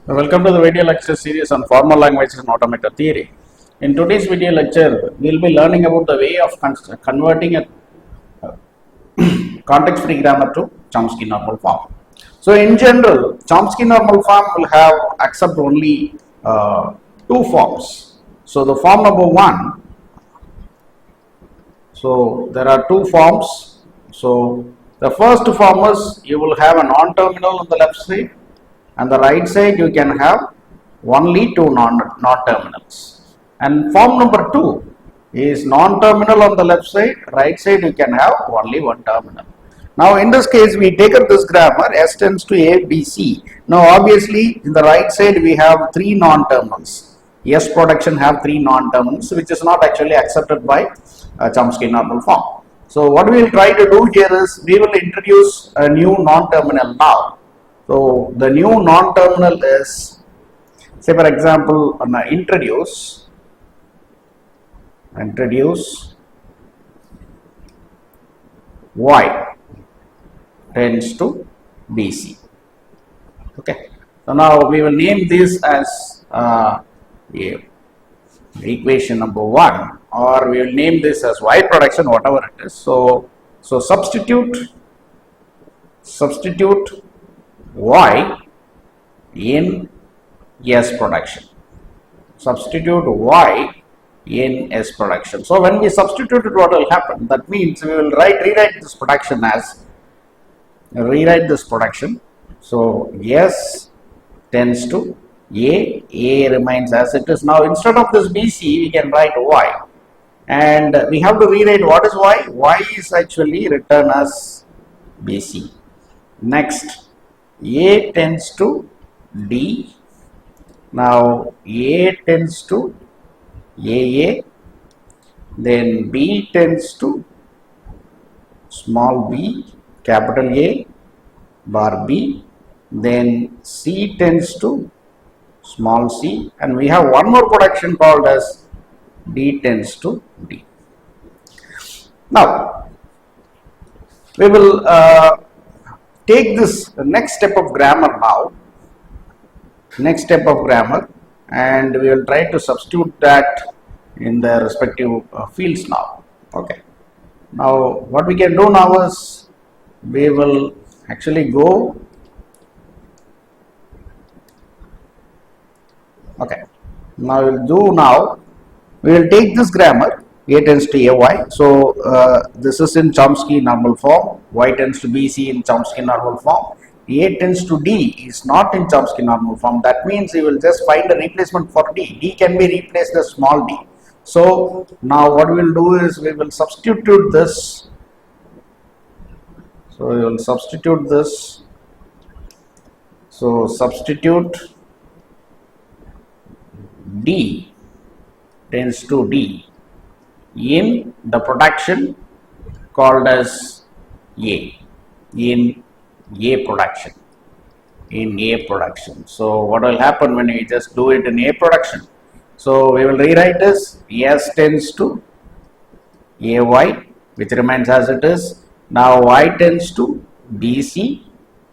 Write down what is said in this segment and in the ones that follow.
Welcome to the video lecture series on formal languages and automata theory. In today's video lecture, we will be learning about the way of converting a context-free grammar to Chomsky normal form. So, in general, Chomsky normal form will have accept only two forms. So, the form number one. So, there are two forms. So, the first form is you will have a non-terminal on the left side, and the right side you can have only two non-terminals. And form number two is non-terminal on the left side, right side you can have only one terminal. Now in this case we take up this grammar S tends to A, B, C. Now obviously in the right side we have three non-terminals. S production have three non-terminals which is not actually accepted by Chomsky normal form. So what we will try to do here is we will introduce a new non-terminal now. So the new non-terminal is, say for example, introduce y tends to BC. Okay. So now we will name this as equation number one, or we will name this as y production, whatever it is. So substitute y in S production. Substitute y in S production. So when we substitute it, what will happen? That means we will rewrite this production as So S tends to A remains as it is. Now instead of this BC, we can write y, and we have to rewrite what is y. Y is actually written as BC. Next, A tends to D. Now A tends to AA, then B tends to small b, capital A, bar B, then C tends to small c, and we have one more production called as D tends to D. Now we will take this next step of grammar now. And we will try to substitute that in the respective fields now. Okay. Now what we can do now is we will actually go. Okay. Now we will take this grammar A tends to AY. So this is in Chomsky normal form. Y tends to BC in Chomsky normal form. A tends to D is not in Chomsky normal form. That means we will just find a replacement for D. D can be replaced as small d. So now what we will do is we will substitute this. So we will substitute this. So substitute D tends to D in the production called as A, in A production. So what will happen when we just do it in A production? So we will rewrite this S tends to AY, which remains as it is. Now Y tends to BC.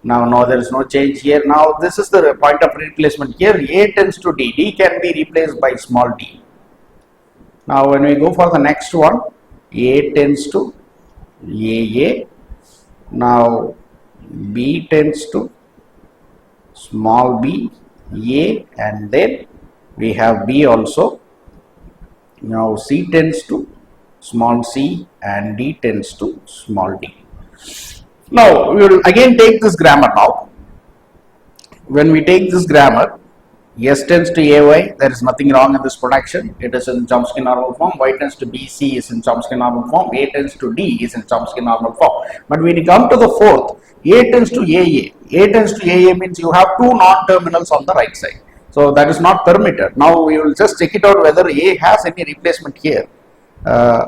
Now there is no change here. Now this is the point of replacement here. A tends to D. D can be replaced by small d. Now when we go for the next one, A tends to AA. Now B tends to small b, A, and then we have B also. Now C tends to small c, and D tends to small d. Now we will again take this grammar now. When we take this grammar, S tends to AY, there is nothing wrong in this production. It is in Chomsky normal form. Y tends to BC is in Chomsky normal form. A tends to D is in Chomsky normal form. But when you come to the fourth, A tends to AA. A tends to AA means you have two non-terminals on the right side. So that is not permitted. Now we will just check it out whether A has any replacement here.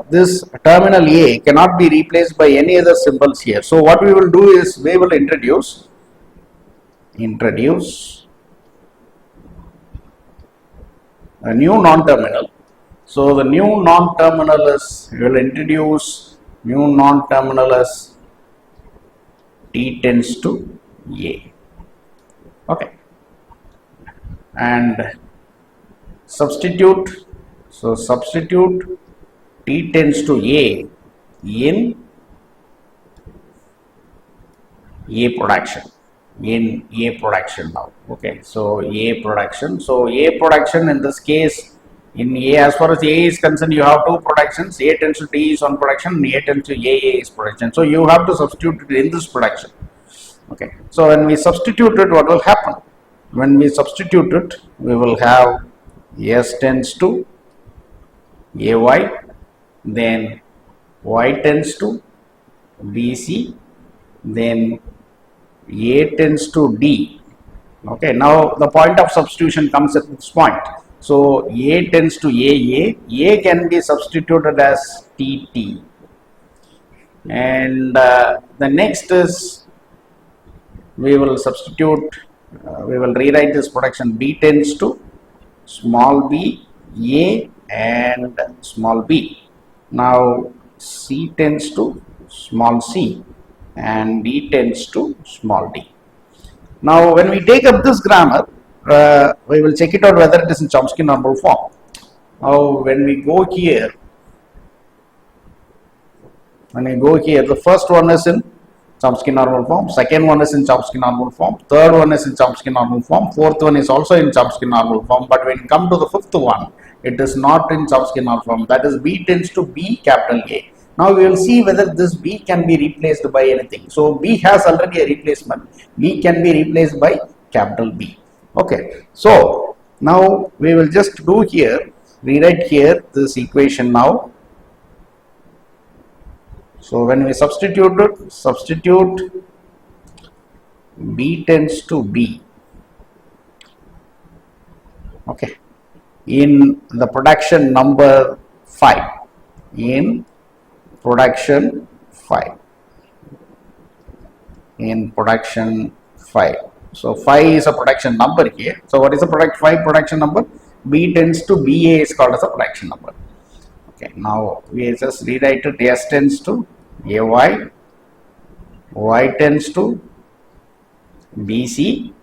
This terminal A cannot be replaced by any other symbols here. So what we will do is we will introduce a new non-terminal. So the new non-terminal is, we will introduce new non-terminal as T tends to A. Okay. and substitute. So substitute T tends to A in A production. In A production now. Okay, so A production. So A production in this case, in A, as far as A is concerned, you have two productions. A tends to T is one production, and A tends to A is production. So you have to substitute it in this production. Okay, so when we substitute it, what will happen? When we substitute it, we will have S tends to AY, then Y tends to BC, then A tends to D. Okay, now the point of substitution comes at this point. So A tends to A can be substituted as TT. And the next is, we will substitute, we will rewrite this production. B tends to small b, A and small b. Now C tends to small c and D tends to small d. Now when we take up this grammar, we will check it out whether it is in Chomsky normal form. Now when we go here, the first one is in Chomsky normal form, second one is in Chomsky normal form, third one is in Chomsky normal form, fourth one is also in Chomsky normal form, but when you come to the fifth one, it is not in Chomsky normal form, that is B tends to B capital A. Now we will see whether this B can be replaced by anything. So B has already a replacement, B can be replaced by capital B. Okay, so now we will just do here, rewrite here this equation now. So when we substitute it, substitute B tends to B. Okay, in the production number 5. In production 5. In production 5. So 5 is a production number here. So what is the 5 production number? B tends to BA is called as a production number. Okay, now we just rewrite it. S tends to AY, Y tends to BC,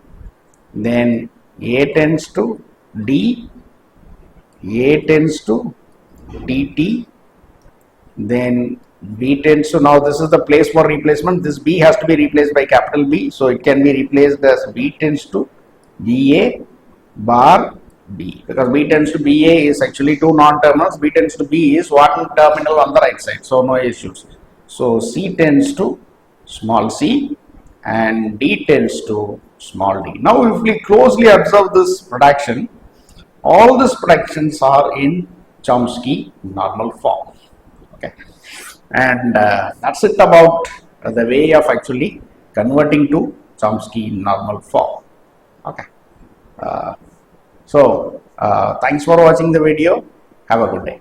then A tends to D, A tends to TT, then B tends to, now this is the place for replacement, this B has to be replaced by capital B, so it can be replaced as B tends to BA bar B, because B tends to BA is actually two non-terminals, B tends to B is one terminal on the right side, so no issues. So C tends to small c and D tends to small d. Now if we closely observe this production, all these productions are in Chomsky normal form. Okay, and that's it about the way of actually converting to Chomsky normal form. Okay, thanks for watching the video. Have a good day.